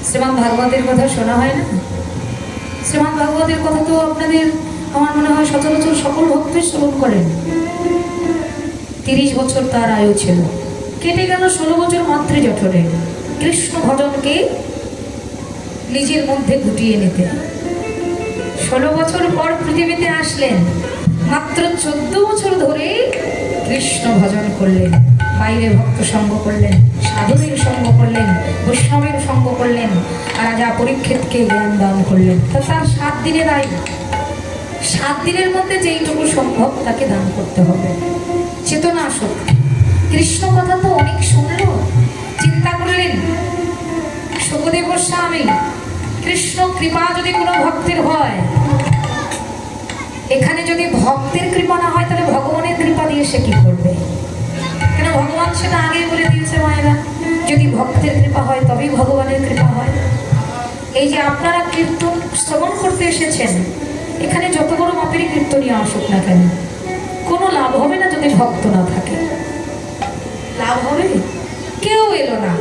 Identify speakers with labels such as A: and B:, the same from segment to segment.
A: শ্রীমদ্ ভাগবতের কথা শোনা হয় না? শ্রীমদ্ ভাগবতের কথা তো আপনাদের আমার মনে হয় সচরাচর সকল ভক্তই শ্রবণ করেন। 30 বছর তার আয়ু ছিল, কেটে গেল 16 বছর মাতৃজঠরে কৃষ্ণ ভজনকে নিজের মধ্যে গুটিয়ে নিতে। 16 বছর পর পৃথিবীতে আসলেন, মাত্র 14 বছর ধরে কৃষ্ণ ভজন করলেন, বাইরে ভক্ত সঙ্গ করলেন, সাধুদের সঙ্গ করলেন, বৈষ্ণবের সঙ্গ করলেন, রাজা পরীক্ষিতকে জ্ঞান দান করলেন। তা তার 7 দিনের আয়ু, 7 দিনের মধ্যে যেইটুকু সম্ভব তাকে দান করতে হবে। চেতনা আসুক। কৃষ্ণ কথা তো অনেক শুনলো, চিন্তা করলেন শুকদেব গোস্বামী, কৃষ্ণ কৃপা যদি কোনো ভক্তের হয়, এখানে যদি ভক্তের কৃপা না হয় তাহলে ভগবানের কৃপা দিয়ে সে কি করবে? কেন ভগবান সেটা আগেই বলে দিয়েছে মায়েরা, যদি ভক্তের কৃপা হয় তবেই ভগবানের কৃপা হয়। এই যে আপনারা কীর্তন শ্রবণ করতে এসেছেন, এখানে যত বড় মাপেরই কীর্তনীয় আসুক না কেন, কোনো লাভ হবে না যদি ভক্ত না থাকে। লাভ হবে? কেউ এলো না,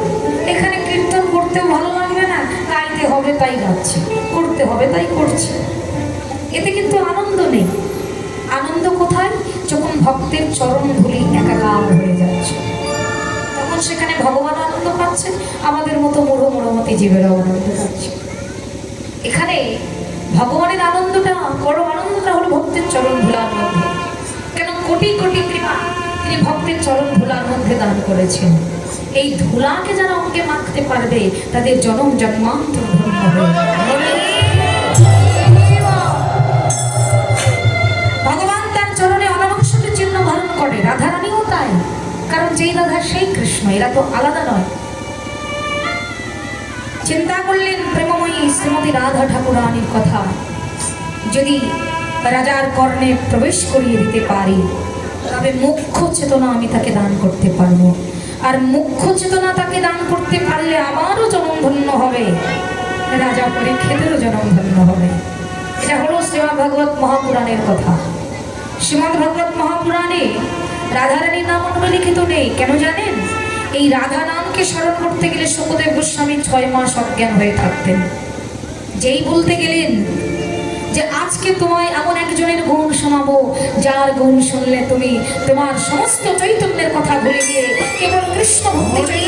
A: এখানে কীর্তন করতেও ভালো লাগবে না, গাইতে হবে তাই গাচ্ছে, করতে হবে তাই করছে, এতে কিন্তু আনন্দ নেই। আনন্দ কোথায়? যখন ভক্তের চরণ ধুলি একাকার হয়ে যাচ্ছে, তখন সেখানে ভগবান আনন্দ পাচ্ছে, আমাদের মতো মুড়ো মুড়োমতি জীবেরাও আনন্দ পাচ্ছে। এখানে ভগবানের আনন্দটা, বড় আনন্দটা হলো ভক্তের চরণ ধুলার মধ্যে। কেন? কোটি কোটি কৃপা তিনি ভক্তের চরণ ধুলার মধ্যে দান করেছেন। এই ধুলাকে যারা অঙ্কে মাখতে পারবে তাদের জনম জন্মান্তর ধন্য হয়ে যাবে। ভগবান তার চরণে অনাবশ্যকের চিহ্ন ধারণ করে, রাধারানীও তাই, কারণ যেই রাধা সেই কৃষ্ণ, এরা তো আলাদা নয়। চিন্তা করলেন প্রেমময়ী শ্রীমতী রাধা ঠাকুরানীর কথা, যদি রাজার কর্ণে প্রবেশ করিয়ে দিতে পারি তবে মুখ্য চেতনা আমি তাকে দান করতে পারবো, আর মুখ্য চেতনা তাকে দান করতে পারলে আমারও জনম ধন্য হবে, রাজা পরীক্ষিতেরও জনম ধন্য হবে। এটা হলো শ্রীমদ্ ভাগবত মহাপুরাণের কথা। শ্রীমদ্ ভাগবত মহাপুরাণে রাধারানীর নাম লিখিত নেই, কেন জানেন? এই রাধা নামকে স্মরণ করতে গেলে শুকদেব গোস্বামী 6 মাস অজ্ঞান হয়ে থাকতেন। যেই বলতে গেলেন যে আজকে তোমায় এমন একজনের গুণ শোনাবো, যার গুণ শুনলে তুমি তোমার সমস্ত চৈতন্যের কথা ভুলে গিয়ে কেবল কৃষ্ণ ভক্তি